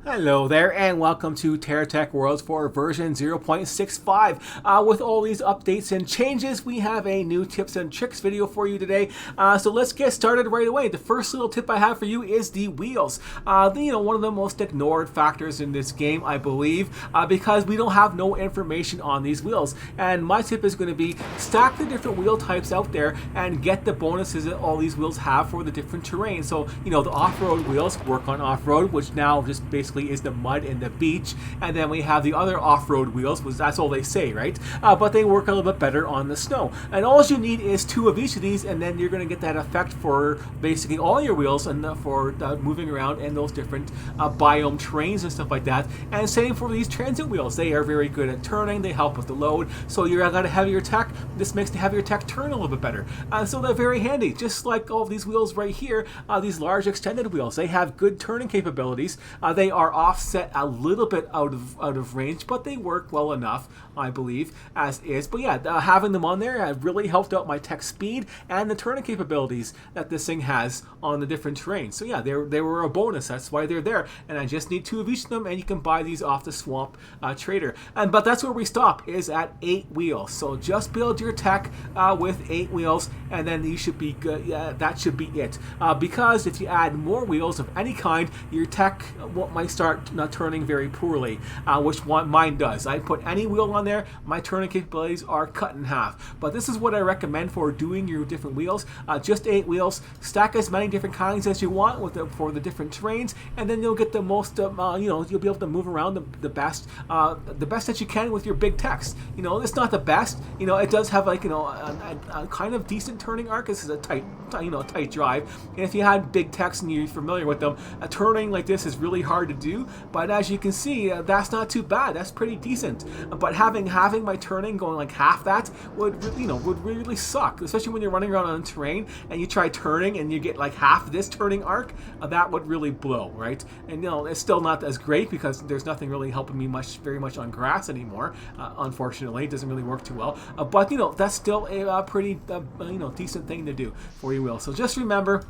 Hello there, and welcome to Terra Tech Worlds for version 0.65. With all these updates and changes, we have a new tips and tricks video for you today. So let's get started right away. The first little tip I have for you is the wheels. One of the most ignored factors in this game, I believe, because we don't have no information on these wheels. And my tip is going to be stack the different wheel types out there and get the bonuses that all these wheels have for the different terrain. So, the off-road wheels work on off-road, which now just basically is the mud and the beach, and then we have the other off-road wheels, which that's all they say, right? But they work a little bit better on the snow. And all you need is 2 of each of these, and then you're going to get that effect for basically all your wheels and for moving around in those different biome terrains and stuff like that. And same for these transit wheels. They are very good at turning. They help with the load. So you're got a heavier tech. This makes the heavier tech turn a little bit better. So they're very handy. Just like all of these wheels right here, these large extended wheels, they have good turning capabilities. They are offset a little bit out of range, but they work well enough, I believe, as is. But yeah, having them on there really helped out my tech speed and the turning capabilities that this thing has on the different terrains. So yeah, they were a bonus. That's why they're there. And I just need 2 of each of them, and you can buy these off the Swamp Trader. But that's where we stop, is at 8 wheels. So just build your tech with 8 wheels, and then you should be good. Yeah, that should be it. Because if you add more wheels of any kind, your tech might start not turning very poorly, which mine does. I put any wheel on there, my turning capabilities are cut in half. But this is what I recommend for doing your different wheels. Just 8 wheels, stack as many different kinds as you want for the different terrains, and then you'll get the most. You'll be able to move around the best that you can with your big techs. It's not the best. It does have a kind of decent turning arc. This is a tight drive, and if you had big techs and you're familiar with them, a turning like this is really hard to do. But as you can see, that's not too bad. That's pretty decent. But having my turning going like half that would really suck, especially when you're running around on terrain and you try turning and you get like half this turning arc. That would really blow, right? And it's still not as great because there's nothing really helping me very much on grass anymore. Unfortunately, it doesn't really work too well. But that's still a pretty decent thing to do for your wheels. So just remember,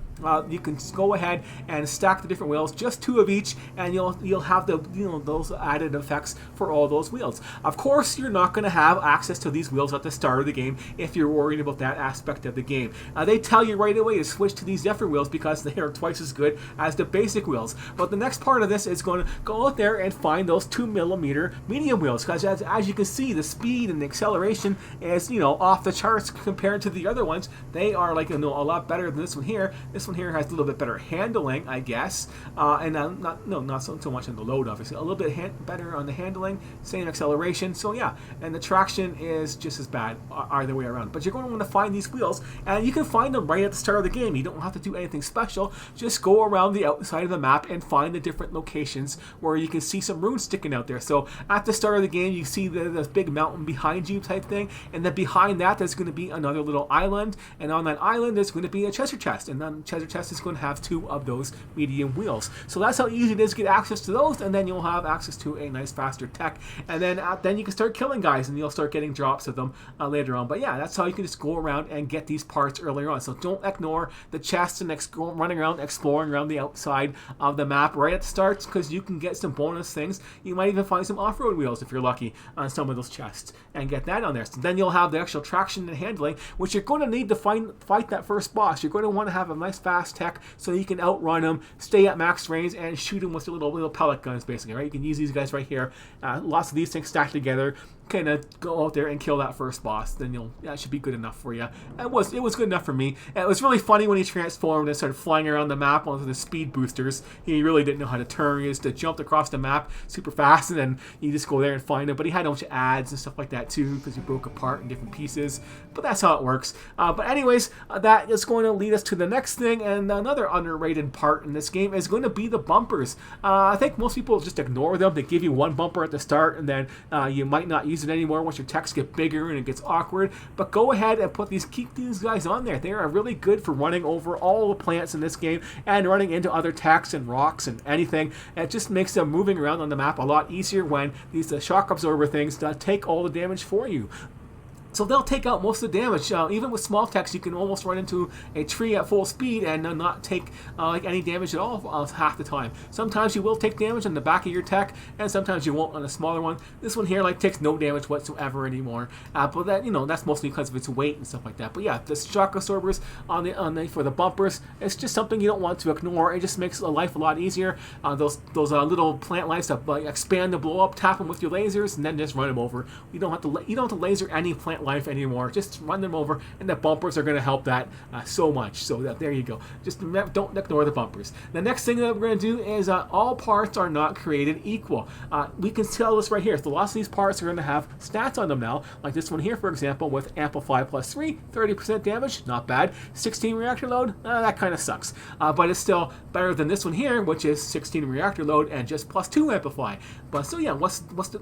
you can go ahead and stack the different wheels, just 2 of each, and you'll have those added effects for all those wheels. Of course, you're not going to have access to these wheels at the start of the game if you're worried about that aspect of the game. They tell you right away to switch to these different wheels because they are twice as good as the basic wheels. But the next part of this is going to go out there and find those 2mm medium wheels, because as you can see, the speed and the acceleration is off the charts compared to the other ones. They are a lot better than this one here. This one here has a little bit better handling, I guess, and not so much on the load, obviously. A little bit better on the handling, same acceleration. So yeah, and the traction is just as bad either way around. But you're going to want to find these wheels, and you can find them right at the start of the game. You don't have to do anything special. Just go around the outside of the map and find the different locations where you can see some runes sticking out there. So at the start of the game, you see this big mountain behind you type thing, and then behind that there's going to be another little island, and on that island there's going to be a treasure chest, and then treasure chest is going to have 2 of those medium wheels. So that's how easy it is to get access to those, and then you'll have access to a nice faster tech, and then you can start killing guys, and you'll start getting drops of them later on. But yeah, that's how you can just go around and get these parts earlier on. So don't ignore the chests and running around exploring around the outside of the map right at the start, because you can get some bonus things. You might even find some off-road wheels if you're lucky on some of those chests and get that on there. So then you'll have the actual traction and handling, which you're going to need to fight that first boss. You're going to want to have a nice fast tech so you can outrun them, stay at max range, and shoot them with your little pellet guns, basically, right? You can use these guys right here. Lots of these things stacked together. Kind of go out there and kill that first boss. Then that should be good enough for you. It was good enough for me. It was really funny when he transformed and started flying around the map on the speed boosters. He really didn't know how to turn. He just jumped across the map super fast, and then you just go there and find him. But he had a bunch of ads and stuff like that too, because he broke apart in different pieces. But that's how it works. But anyways, that is going to lead us to the next thing, and another underrated part in this game is going to be the bumpers. I think most people just ignore them. They give you 1 bumper at the start, and then you might not use it anymore once your techs get bigger and it gets awkward. But go ahead and keep these guys on there. They are really good for running over all the plants in this game and running into other techs and rocks and anything. It just makes them moving around on the map a lot easier when these shock absorber things take all the damage for you. So they'll take out most of the damage. Even with small techs, you can almost run into a tree at full speed and not take like any damage at all half the time. Sometimes you will take damage on the back of your tech, and sometimes you won't on a smaller one. This one here like takes no damage whatsoever anymore. But that that's mostly because of its weight and stuff like that. But yeah, the shock absorbers for the bumpers, it's just something you don't want to ignore. It just makes life a lot easier. Those little plant lights that expand to blow up, tap them with your lasers, and then just run them over. You don't have to laser any plant life anymore. Just run them over, and the bumpers are going to help that so much. So there you go. Just don't ignore the bumpers. The next thing that we're going to do is all parts are not created equal. We can tell this right here. So lots of these parts are going to have stats on them now, like this one here, for example, with Amplify plus 3, 30% damage, not bad. 16 reactor load, that kind of sucks. But it's still better than this one here, which is 16 reactor load and just plus 2 Amplify. But so yeah,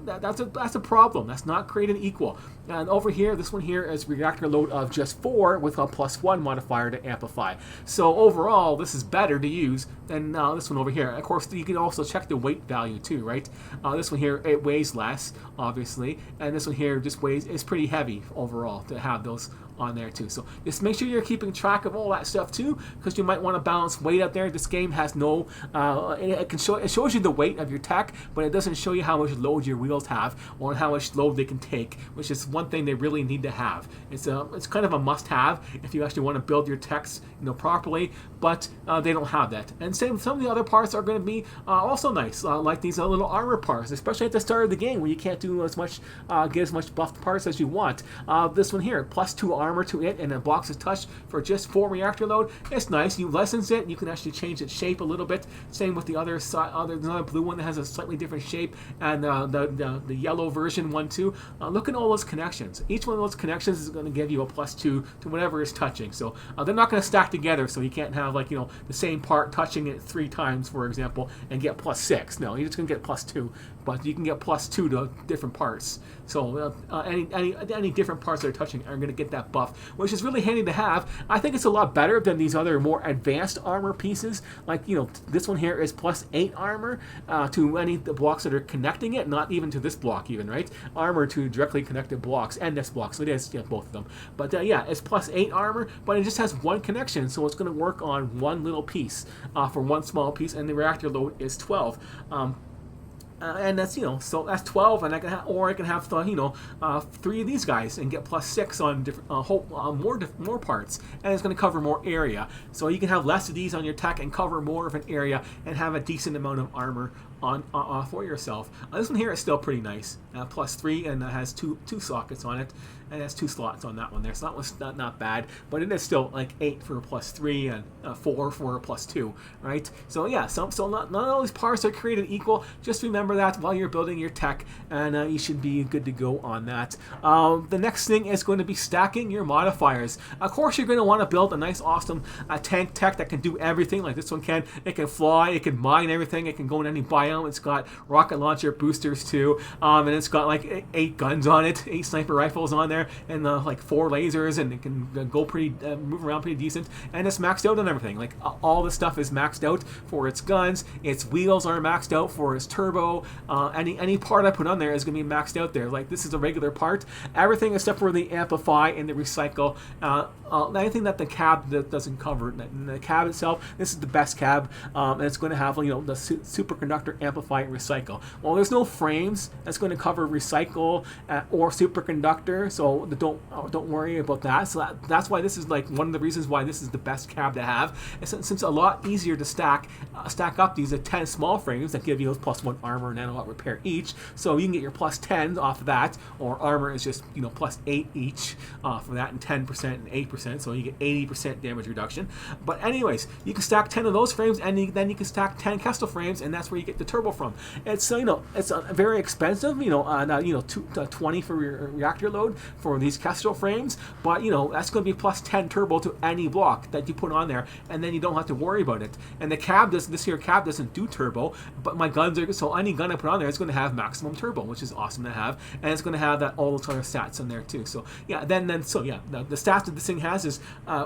that's a problem. That's not created equal. And over here, this one here is reactor load of just 4 with a plus 1 modifier to Amplify. So overall, this is better to use than this one over here. Of course, you can also check the weight value too, right? This one here, it weighs less, obviously, and this one here just is pretty heavy overall to have those on there too. So just make sure you're keeping track of all that stuff too, because you might want to balance weight out there. This game has no it shows you the weight of your tech, but it doesn't show you how much load your wheels have or how much load they can take, which is one thing they really need to have. It's kind of a must-have if you actually want to build your techs properly, but they don't have that. And some of the other parts are going to be also nice, like these little armor parts, especially at the start of the game where you can't do as much get as much buffed parts as you want. This one here, plus 2 armor to it and a box of touch for just 4 reactor load. It's nice. You lessens it. You can actually change its shape a little bit. Same with the other side. There's another blue one that has a slightly different shape, and the yellow version one too. Look at all those connections. Each one of those connections is going to give you a plus 2 to whatever is touching. So they're not going to stack together, so you can't have the same part touching it 3 times, for example, and get plus 6. No, you're just going to get plus 2, but you can get plus 2 to different parts. So any different parts that are touching are going to get that buff, which is really handy to have. I think it's a lot better than these other more advanced armor pieces. Like this one here is plus 8 armor to any of the blocks that are connecting it, not even to this block even, right? Armor to directly connected blocks and this block, so it is both of them. But yeah, it's plus 8 armor, but it just has one connection, so it's going to work on one little piece for one small piece, and the reactor load is 12. And that's so that's 12, and I can have 3 of these guys and get plus 6 on different more parts, and it's going to cover more area. So you can have less of these on your tech and cover more of an area and have a decent amount of armor on for yourself. This one here is still pretty nice, plus 3, and it has two sockets on it, and it has 2 slots on that one there. So that was not bad, but it is still like 8 for a plus 3 and 4 for a plus 2, right? So yeah, so not all these parts are created equal. Just remember that while you're building your tech, and you should be good to go on that. The next thing is going to be stacking your modifiers. Of course, you're going to want to build a nice, awesome tank tech that can do everything like this one can. It can fly, it can mine everything, it can go in any biome. It's got rocket launcher boosters too, and it's got like 8 guns on it, 8 sniper rifles on there, and like 4 lasers, and it can go move around pretty decent, and it's maxed out on everything. Like all the stuff is maxed out for its guns. Its wheels are maxed out for its turbo. Any part I put on there is going to be maxed out there. Like this is a regular part. Everything except for the amplify and the recycle. Anything that the cab doesn't cover. The cab itself, this is the best cab, and it's going to have the superconductor, amplify, and recycle. Well, there's no frames that's going to cover recycle or superconductor, so don't worry about that. So that's why this is like one of the reasons why this is the best cab to have. And since it's a lot easier to stack up these 10 small frames that give you those plus 1 armor and nanolot repair each, so you can get your plus 10 off of that, or armor is just plus 8 each for that, and 10% and 8%, so you get 80% damage reduction. But anyways, you can stack 10 of those frames, and then you can stack 10 Kestrel frames, and that's where you get the turbo from. It's it's very expensive, 20 for your reactor load for these Kestrel frames, but that's going to be plus 10 turbo to any block that you put on there, and then you don't have to worry about it. And the cab this cab doesn't do turbo, but my guns are, so any gun I put on there is going to have maximum turbo, which is awesome to have, and it's going to have all those other stats in there too. So yeah, the stats that this thing has is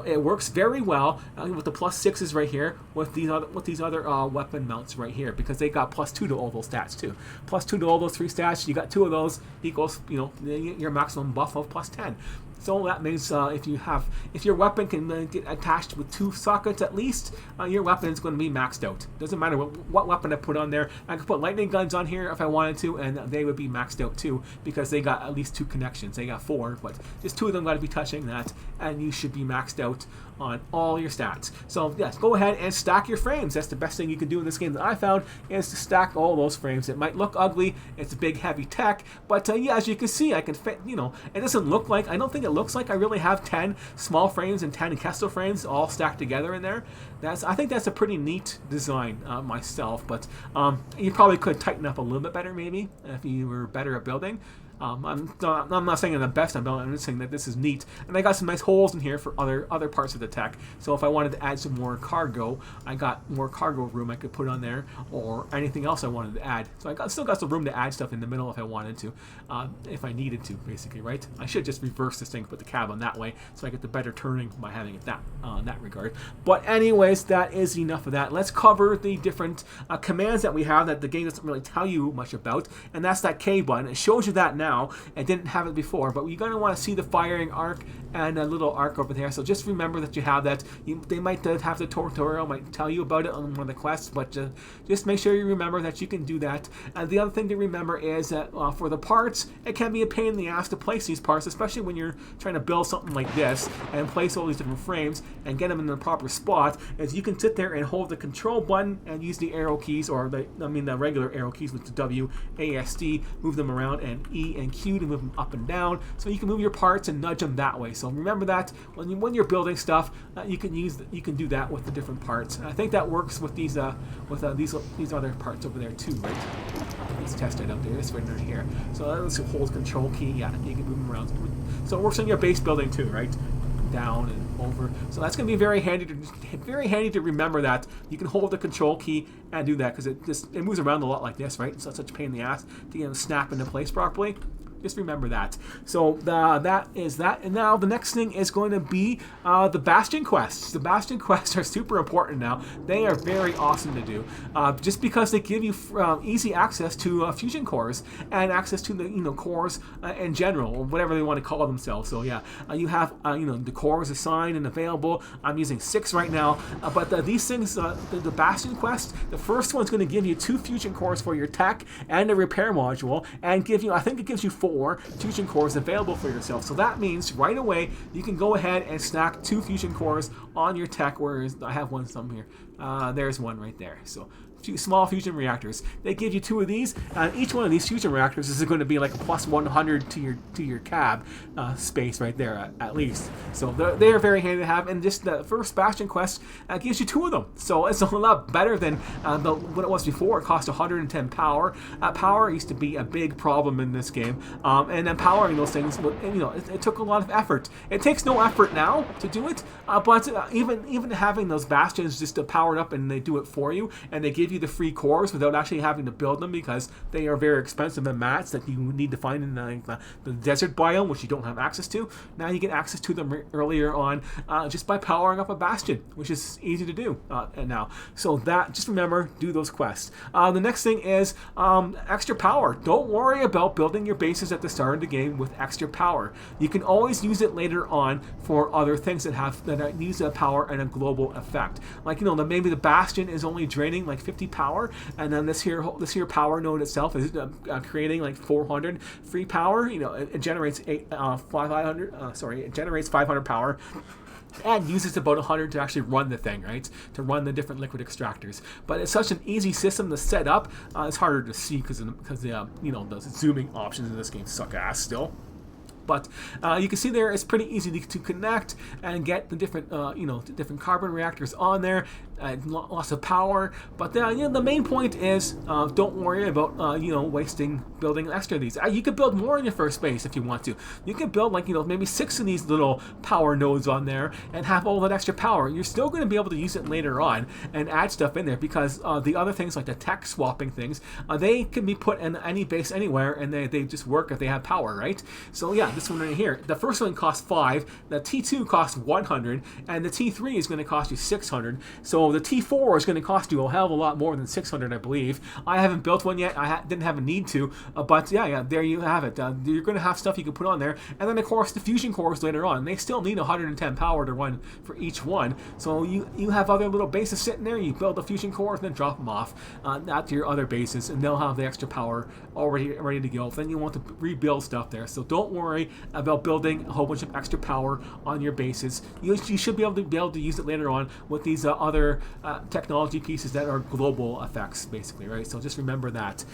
it works very well with the plus 6s right here with these other weapon mounts right here, because they got +2 to all those stats too. +2 to all those 3 stats. You got 2 of those equals, you know, your maximum buff of +10. So that means if your weapon can get attached with 2 sockets at least, your weapon is going to be maxed out. Doesn't matter what weapon I put on there. I could put lightning guns on here if I wanted to, and they would be maxed out too because they got at least 2 connections. They got 4, but just 2 of them got to be touching that, and you should be maxed out on all your stats. So yes, go ahead and stack your frames. That's the best thing you can do in this game that I found, is to stack all those frames. It might look ugly. It's a big heavy tech, but yeah, as you can see, I can fit, you know, it doesn't look like, I don't think it looks like I really have 10 small frames and 10 Kestel frames all stacked together in there. I think that's a pretty neat design myself, but you probably could tighten up a little bit better maybe if you were better at building. I'm not saying I'm the best I'm building, I'm just saying that this is neat. And I got some nice holes in here for other parts of the tech. So if I wanted to add some more cargo, I got more cargo room I could put on there, or anything else I wanted to add. So still got some room to add stuff in the middle if I wanted to, if I needed to, basically, right? I should just reverse this thing, put the cab on that way, so I get the better turning by having it in that regard. But anyways, that is enough of that. Let's cover the different commands that we have that the game doesn't really tell you much about, and that's that K button. It shows you that now. I didn't have it before, but you're going to want to see the firing arc and a little arc over there. So just remember that you have that. They might have the tutorial, might tell you about it on one of the quests, but just make sure you remember that you can do that. And the other thing to remember is that for the parts, it can be a pain in the ass to place these parts, especially when you're trying to build something like this and place all these different frames and get them in the proper spot. Is you can sit there and hold the control button and use the arrow keys, or the regular arrow keys with the W, A, S, D, move them around, and E and Q to move them up and down, so you can move your parts and nudge them that way. So remember that when you're building stuff, you can do that with the different parts. And I think that works with these other parts over there too, right? Let's test it out there. This right here. So let's hold Control key. Yeah, you can move them around. So it works on your base building too, right? Down and over. So that's going to be very handy to remember that you can hold the Control key and do that, because it moves around a lot like this, right? It's not such a pain in the ass to get them snap into place properly. Just remember that. So that is that. And now the next thing is going to be the Bastion Quests. The Bastion Quests are super important now. They are very awesome to do, just because they give you easy access to fusion cores and access to the cores in general, or whatever they want to call themselves. So yeah, you have the cores assigned and available. I'm using 6 right now, but these things, the Bastion Quest, the first one's going to give you 2 fusion cores for your tech and a repair module, and I think it gives you 4 fusion cores available for yourself. So that means right away you can go ahead and stack 2 fusion cores on your tech. Whereas I have one here. There's one right there. So small fusion reactors. They give you 2 of these, and each one of these fusion reactors is going to be like a plus 100 to your cab space right there at least. So they are very handy to have, and just the first Bastion Quest gives you 2 of them. So it's a lot better than what it was before. It cost 110 power. Power used to be a big problem in this game, and then powering those things, it took a lot of effort. It takes no effort now to do it, but even having those bastions just powered up, and they do it for you, and they give you the free cores without actually having to build them, because they are very expensive in mats that you need to find in the desert biome, which you don't have access to. Now you get access to them earlier on just by powering up a bastion, which is easy to do now. So just remember, do those quests. The next thing is extra power. Don't worry about building your bases at the start of the game with extra power. You can always use it later on for other things that use that power and a global effect. Like maybe the bastion is only draining like 50 power, and then this here power node itself is creating like 400 free power. It generates 500 power, and uses about 100 to actually run the thing, right? To run the different liquid extractors. But it's such an easy system to set up. It's harder to see because the zooming options in this game suck ass still. But you can see there it's pretty easy to connect and get the different different carbon reactors on there. Lots of power, but the main point is don't worry about wasting building extra of these. You could build more in your first base if you want to. You could build maybe 6 of these little power nodes on there and have all that extra power. You're still going to be able to use it later on and add stuff in there, because the other things like the tech swapping things, they can be put in any base anywhere, and they just work if they have power, right? So yeah, this one right here, the first one costs 5, the T2 costs 100, and the T3 is going to cost you 600. So So the T4 is going to cost you a hell of a lot more than 600, I believe. I haven't built one yet. I didn't have a need to, but yeah, there you have it. You're going to have stuff you can put on there, and then of course the fusion cores later on. They still need 110 power to run for each one. So you have other little bases sitting there. You build the fusion cores and then drop them off out to your other bases, and they'll have the extra power already ready to go. Then you want to rebuild stuff there. So don't worry about building a whole bunch of extra power on your bases. You should be able to use it later on with these other technology pieces that are global effects, basically, right? So just remember that.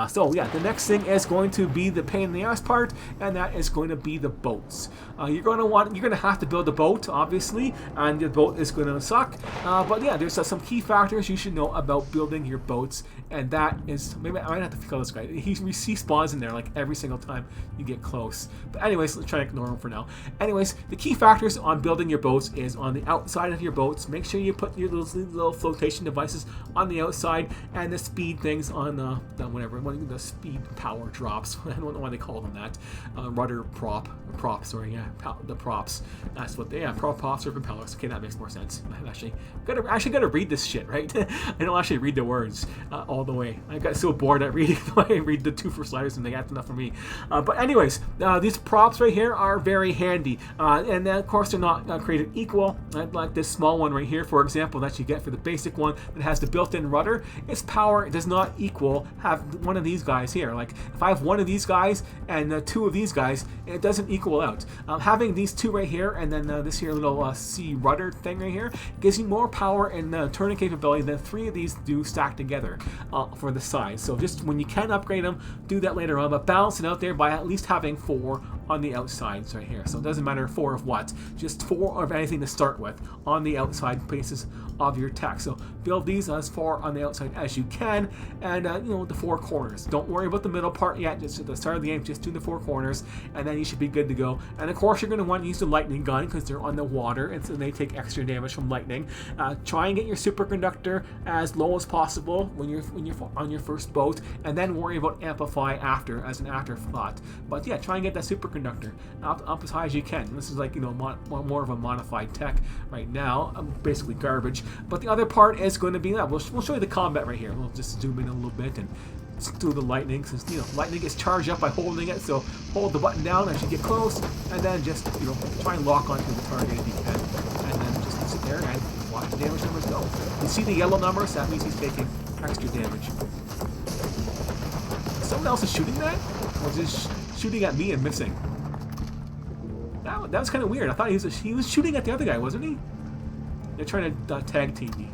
So yeah, the next thing is going to be the pain in the ass part, and that is going to be the boats. You're going to have to build a boat, obviously, and the boat is going to suck. But yeah, there's some key factors you should know about building your boats, and that is, maybe I might have to kill this guy. He spawns in there like every single time you get close. But anyways, let's try to ignore him for now. Anyways, the key factors on building your boats is on the outside of your boats. Make sure you put your little flotation devices on the outside, and the speed things on the the speed power drops. I don't know why they call them that. Rudder props, sorry, yeah, the props. That's what they, yeah, props or propellers. Okay, that makes more sense. I actually gotta read this shit, right? I don't actually read the words all the way. I got so bored at reading the way I read the 2 first letters, and they got enough for me. But anyways, these props right here are very handy, and of course they're not created equal. Like this small one right here, for example, that you get for the basic one that has the built-in rudder. Its power does not equal have one of these guys here. Like if I have one of these guys and 2 of these guys, it doesn't equal out. Having these 2 right here and then this here little C rudder thing right here gives you more power and turning capability than 3 of these do stacked together for the size. So just when you can upgrade them, do that later on, but balance it out there by at least having 4 on the outsides right here. So it doesn't matter 4 of what, just 4 of anything to start with on the outside bases of your tech. So build these as far on the outside as you can, and the 4 corners. Don't worry about the middle part yet. Just at the start of the game, just do the 4 corners, and then you should be good to go. And of course, you're going to want to use the lightning gun because they're on the water, and so they take extra damage from lightning. Try and get your superconductor as low as possible when you're on your first boat, and then worry about amplify after as an afterthought. But yeah, try and get that superconductor up as high as you can. This is like more of a modified tech right now, basically garbage. But the other part is going to be that we'll show you the combat right here. We'll just zoom in a little bit and do the lightning, since lightning gets charged up by holding it. So hold the button down as you get close, and then just try and lock onto the target if you can, and then just sit there and watch the damage numbers go. You see the yellow numbers? That means he's taking extra damage. Someone else is shooting that, or just shooting at me and missing? That was kind of weird. I thought he was shooting at the other guy, wasn't he? They're trying to tag team me.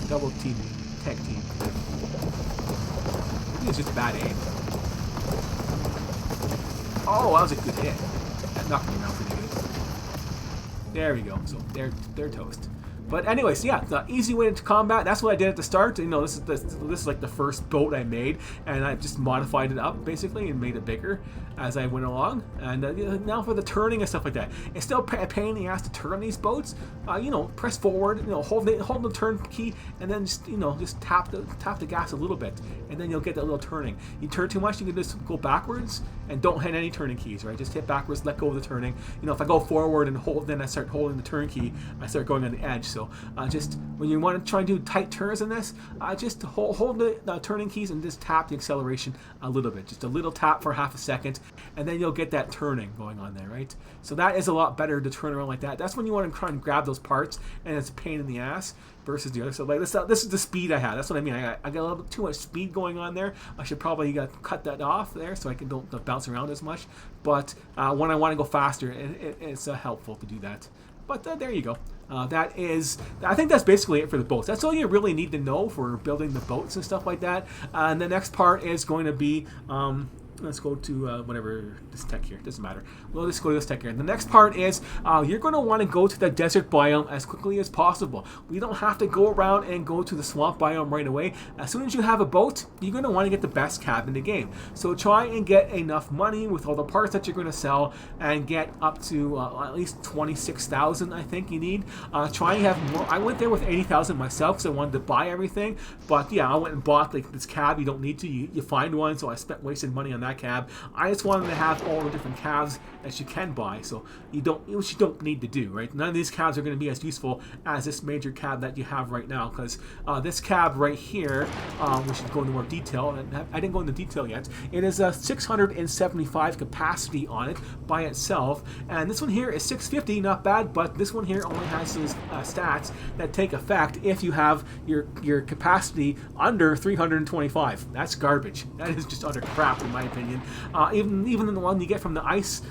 Double team me. Tag team. Maybe it's just bad aim. Oh, that was a good hit. That knocked me around pretty good. There we go. So they're toast. But anyways, yeah, the easy way to combat. That's what I did at the start. This is like the first boat I made, and I just modified it up basically and made it bigger as I went along. And now for the turning and stuff like that, it's still a pain in the ass to turn these boats. Press forward, hold the turn key, and then just tap the gas a little bit, and then you'll get that little turning. You turn too much, you can just go backwards and don't hit any turning keys, right? Just hit backwards, let go of the turning. If I go forward and hold, then I start holding the turn key, I start going on the edge. So just when you want to try and do tight turns in this, just hold the turning keys and just tap the acceleration a little bit. Just a little tap for half a second, and then you'll get that turning going on there, right? So that is a lot better to turn around like that. That's when you want to try and grab those parts, and it's a pain in the ass versus the other. So like this is the speed I had. That's what I mean. I got a little bit too much speed going on there. I should probably cut that off there so I don't bounce around as much. But when I want to go faster, it's helpful to do that. But there you go. I think that's basically it for the boats. That's all you really need to know for building the boats and stuff like that. And the next part is going to be let's go to whatever this tech here. Doesn't matter. We'll just go to this tech here. And the next part is you're going to want to go to the desert biome as quickly as possible. We don't have to go around and go to the swamp biome right away. As soon as you have a boat, you're going to want to get the best cab in the game. So try and get enough money with all the parts that you're going to sell and get up to at least 26,000. I think you need. Try and have more. I went there with 80,000 myself because I wanted to buy everything. But yeah, I went and bought this cab. You don't need to. You find one, so I wasted money on that. that cab. I just wanted to have all the different cabs that you can buy, so which you don't need to do, right? None of these cabs are going to be as useful as this major cab that you have right now, because this cab right here, we should go into more detail, and I didn't go into detail yet. It is a 675 capacity on it by itself, and this one here is 650, not bad, but this one here only has these stats that take effect if you have your capacity under 325. That's garbage. That is just utter crap, in my opinion. Even the one you get from the ice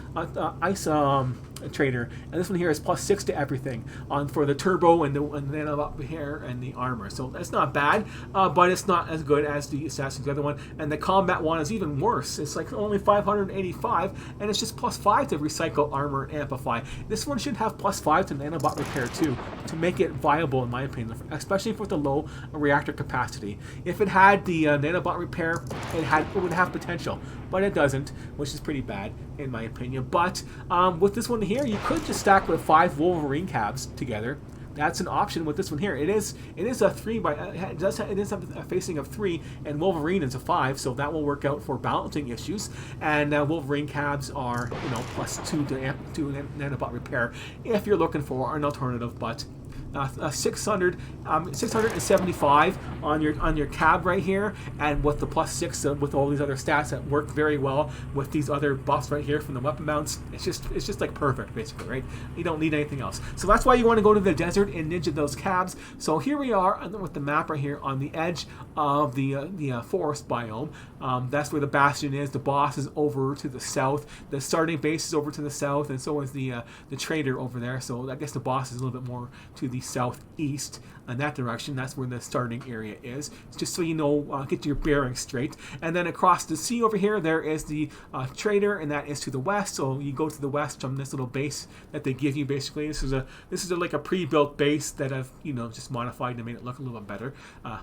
trader, and this one here is +6 to everything for the turbo and then up here and the armor. So that's not bad, but it's not as good as the Assassin's other one. And the combat one is even worse. It's like only 585, and it's just +5 to recycle, armor, and amplify. This one should have +5 to nanobot repair too, to make it viable, in my opinion, especially for the low reactor capacity. If it had the nanobot repair, it would have potential, but it doesn't, which is pretty bad in my opinion. But with this one here, you could just stack with 5 Wolverine cabs together. That's an option with this one here. It is a 3 by it is a facing of 3, and Wolverine is a 5, so that will work out for balancing issues. And Wolverine cabs are +2 to nanobot repair if you're looking for an alternative, but 675 on your cab right here, and with the +6 with all these other stats that work very well with these other buffs right here from the weapon mounts. It's just like perfect, basically, right? You don't need anything else. So that's why you want to go to the desert and ninja those cabs. So here we are with the map right here on the edge of the forest biome. That's where the Bastion is. The boss is over to the south. The starting base is over to the south, and so is the trader over there. So I guess the boss is a little bit more to the southeast in that direction. That's where the starting area is. Just so you know, get your bearings straight. And then across the sea over here, there is the trader, and that is to the west. So you go to the west from this little base that they give you. Basically, this is like a pre-built base that I've just modified to make it look a little bit better.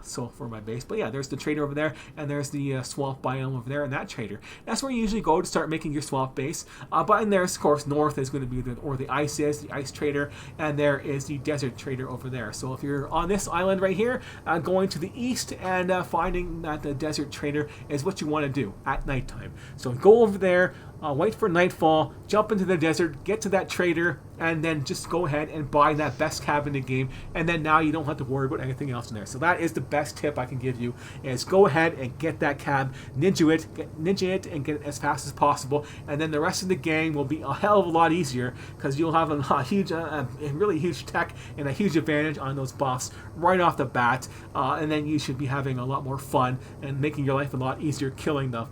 So for my base, but yeah, there's the trader over there, and there's the swamp biome over there, and that trader. That's where you usually go to start making your swamp base. But in there, of course, north is going to be where the ice is, the ice trader, and there is the desert trader over there. So if you're on this island right here, going to the east and finding that the desert trader is what you want to do at nighttime. So go over there, wait for nightfall, jump into the desert, get to that trader, and then just go ahead and buy that best cab in the game, and then now you don't have to worry about anything else in there. So that is the best tip I can give you, is go ahead and get that cab, ninja it and get it as fast as possible, and then the rest of the game will be a hell of a lot easier, because you'll have a really huge tech and a huge advantage on those buffs right off the bat, and then you should be having a lot more fun and making your life a lot easier, killing the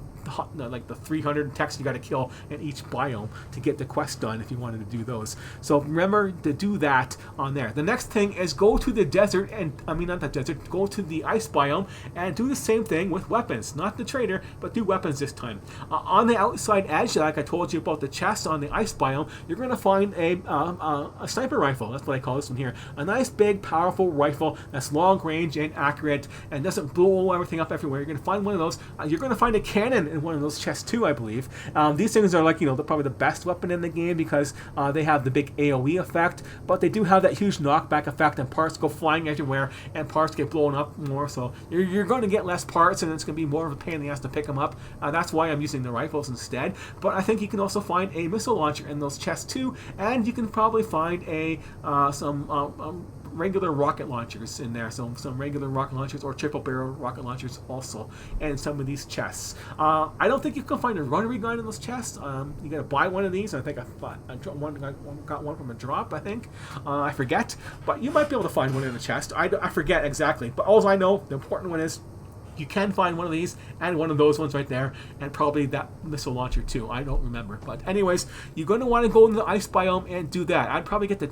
300 techs you got to kill in each biome to get the quest done if you wanted to do those. So remember to do that on there. The next thing is go to the desert, and not the desert, go to the ice biome and do the same thing with weapons. Not the trader, but do weapons this time. On the outside edge, like I told you about the chest on the ice biome, you're going to find a sniper rifle. That's what I call this one here. A nice big powerful rifle that's long range and accurate and doesn't blow everything up everywhere. You're going to find one of those. You're going to find a cannon in one of those chests too, I believe. These things are like probably the best weapon in the game, because they have the big AoE effect, but they do have that huge knockback effect, and parts go flying everywhere and parts get blown up more, so you're going to get less parts, and it's going to be more of a pain in the ass to pick them up. That's why I'm using the rifles instead. But I think you can also find a missile launcher in those chests too, and you can probably find some regular rocket launchers in there, some regular rocket launchers or triple barrel rocket launchers also, and some of these chests. I don't think you can find a rotary gun in those chests. You gotta buy one of these. I think I got one from a drop, I think. I forget, but you might be able to find one in a chest. I forget exactly, but all I know, the important one is you can find one of these and one of those ones right there, and probably that missile launcher too. I don't remember, but anyways, you're going to want to go into the ice biome and do that. I'd probably get the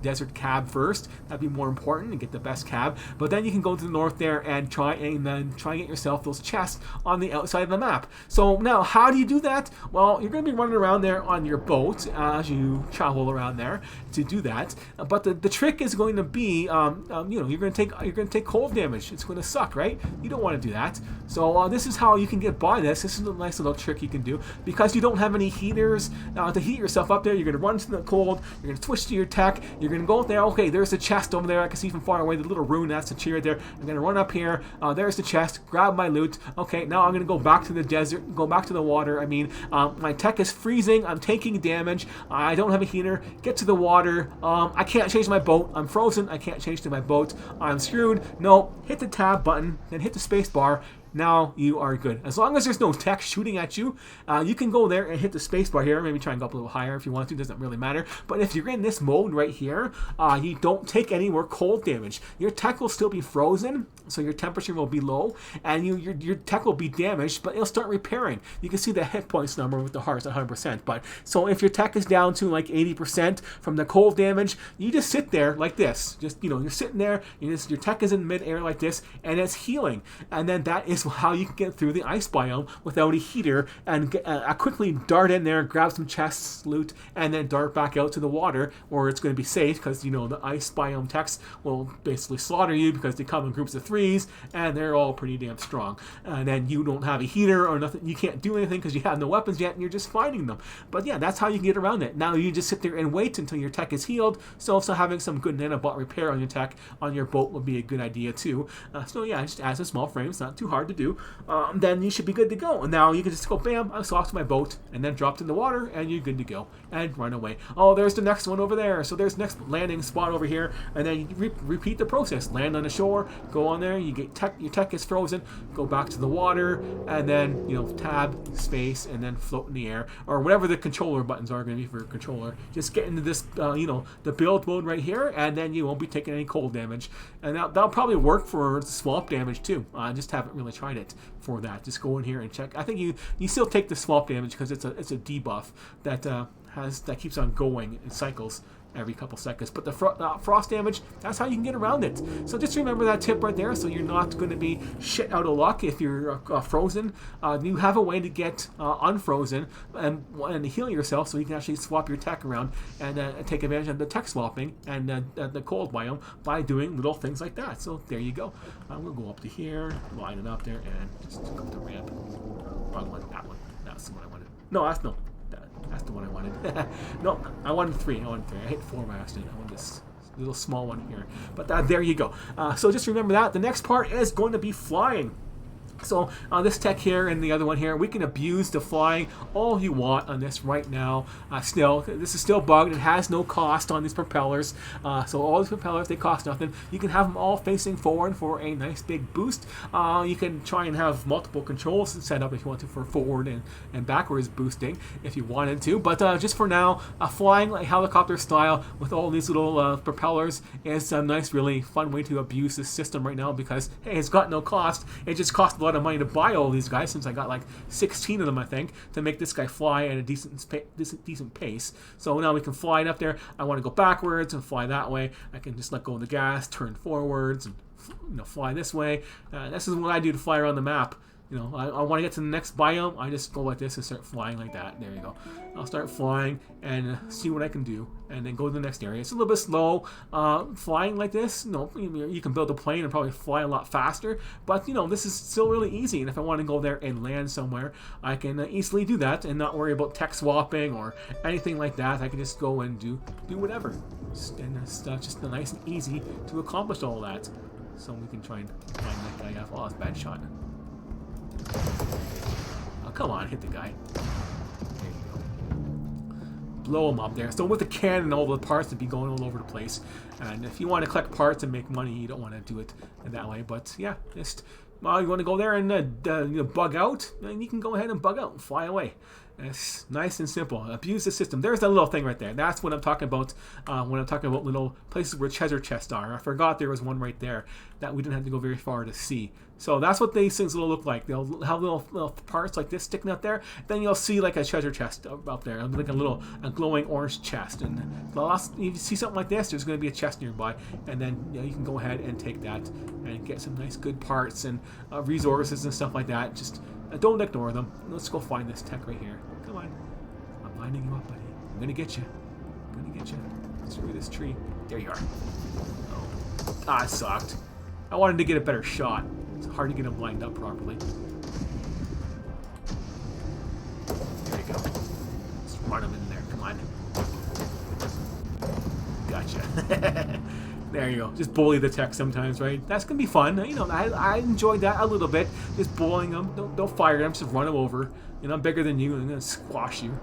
desert cab first. That'd be more important, and get the best cab. But then you can go to the north there and try and get yourself those chests on the outside of the map. So now, how do you do that? Well, you're going to be running around there on your boat as you travel around there to do that. But the trick is going to be, you're going to take cold damage. It's going to suck, right? You don't want want to do that. So this is how you can get by this. This is a nice little trick you can do. Because you don't have any heaters to heat yourself up there, you're going to run to the cold, you're going to switch to your tech, you're going to go up there. Okay, there's a chest over there. I can see from far away the little rune, that's the tree right there. I'm going to run up here. There's the chest, grab my loot. Okay, now I'm going to go back to the desert, go back to the water. I mean, my tech is freezing. I'm taking damage. I don't have a heater. Get to the water. I can't change my boat. I'm frozen. I can't change to my boat. I'm screwed. No, hit the tab button, then hit the space bar. Now you are good. As long as there's no tech shooting at you, you can go there and hit the spacebar here. Maybe try and go up a little higher if you want to. Doesn't really matter. But if you're in this mode right here, you don't take any more cold damage. Your tech will still be frozen, so your temperature will be low, and your tech will be damaged, but it'll start repairing. You can see the hit points number with the hearts at 100%. But so if your tech is down to like 80% from the cold damage, you just sit there like this. Just you're sitting there. Your tech is in midair like this, and it's healing. And then that is how you can get through the ice biome without a heater and quickly dart in there, grab some chests, loot, and then dart back out to the water where it's going to be safe because the ice biome techs will basically slaughter you because they come in groups of 3s and they're all pretty damn strong. And then you don't have a heater or nothing, you can't do anything because you have no weapons yet and you're just fighting them. But yeah, that's how you can get around it. Now you just sit there and wait until your tech is healed. So having some good nanobot repair on your tech on your boat would be a good idea too. So yeah, just add some small frames, not too hard to do. Then you should be good to go. And now you can just go, bam, I swap to my boat, and then drop in the water, and you're good to go. And run away. Oh, there's the next one over there. So there's the next landing spot over here, and then you repeat the process. Land on the shore, go on there, you get your tech is frozen, go back to the water, and then, tab, space, and then float in the air, or whatever the controller buttons are going to be for your controller. Just get into this, the build mode right here, and then you won't be taking any cold damage. And that'll probably work for swamp damage too. I just haven't really tried it for that. Just go in here and check. I think you still take the swamp damage because it's a debuff that keeps on going in cycles every couple seconds. But the frost damage, that's how you can get around it. So just remember that tip right there, so you're not going to be shit out of luck if you're frozen. You have a way to get unfrozen and heal yourself, so you can actually swap your tech around and take advantage of the tech swapping and the cold biome by doing little things like that. So there you go. We'll go up to here, line it up there, and just go up the ramp. Wrong one, that one. That's the one I wanted. No, that's no. That's the one I wanted. No, I wanted 3. I hit 4 by accident. I wanted this little small one here. But there you go. So just remember that. The next part is going to be flying. So this tech here and the other one here, we can abuse the flying all you want on this right now. This is still bugged. It has no cost on these propellers. So all these propellers, they cost nothing. You can have them all facing forward for a nice big boost. You can try and have multiple controls set up if you want to for forward and backwards boosting if you wanted to. But just for now, flying like helicopter style with all these little propellers is a nice, really fun way to abuse this system right now because, hey, it's got no cost. It just costs a lot of money to buy all these guys, since I got like 16 of them, I think, to make this guy fly at a decent pace. So now we can fly it up there. I want to go backwards and fly that way. I can just let go of the gas, turn forwards, and fly this way. This is what I do to fly around the map. I want to get to the next biome. I just go like this and start flying like that. There you go. I'll start flying and see what I can do, and then go to the next area. It's a little bit slow flying like this. You can build a plane and probably fly a lot faster, but this is still really easy. And if I want to go there and land somewhere, I can easily do that and not worry about tech swapping or anything like that. I can just go and do whatever. And it's just nice and easy to accomplish all that. So we can try and find that guy off. Oh, that's a bad shot. Oh, come on, hit the guy. There you go. Blow him up there. So with the cannon, all the parts would be going all over the place. And if you want to collect parts and make money, you don't want to do it in that way. But yeah, just you want to go there and bug out, then you can go ahead and bug out and fly away. It's nice and simple. Abuse the system. There's that little thing right there. That's what I'm talking about when I'm talking about little places where treasure chests are. I forgot there was one right there that we didn't have to go very far to see. So that's what these things will look like. They'll have little parts like this sticking out there. Then you'll see like a treasure chest up there, like a glowing orange chest. And if you see something like this, there's going to be a chest nearby. And then you can go ahead and take that and get some nice good parts and resources and stuff like that. Just don't ignore them. Let's go find this tech right here. Come on. I'm lining you up, buddy. I'm going to get you. I'm going to get you. Through this tree. There you are. Oh. Ah, it sucked. I wanted to get a better shot. It's hard to get them lined up properly. There you go. Let's run them in there. Come on. Gotcha. There you go. Just bully the tech sometimes, right? That's gonna be fun. You know, I enjoyed that a little bit. Just bullying them. Don't fire them. Just run them over. You know, I'm bigger than you, and I'm gonna squash you.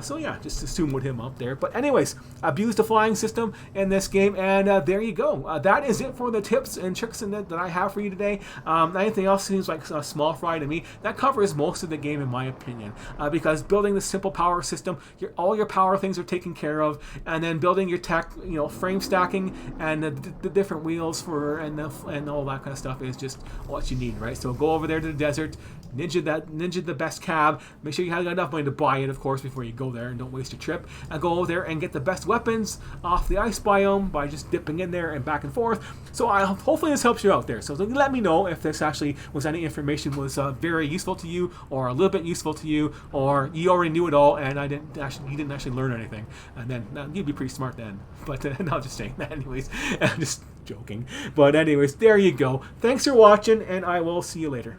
So yeah, just assume with him up there. But anyways, abuse the flying system in this game, and there you go. That is it for the tips and tricks that I have for you today. Anything else seems like a small fry to me. That covers most of the game, in my opinion, because building the simple power system, all your power things are taken care of, and then building your tech, you know, frame stacking and the different wheels for and all that kind of stuff is just what you need, right? So go over there to the desert, ninja the best cab. Make sure you have enough money to buy it, of course, before you go there, and don't waste your trip. And go over there and get the best weapons off the ice biome by just dipping in there and back and forth. So hopefully this helps you out there. So let me know if this actually was any information was very useful to you, or a little bit useful to you, or you already knew it all and you didn't actually learn anything. And then you'd be pretty smart then. But no, just saying that anyways. I'm just joking. But anyways, there you go. Thanks for watching, and I will see you later.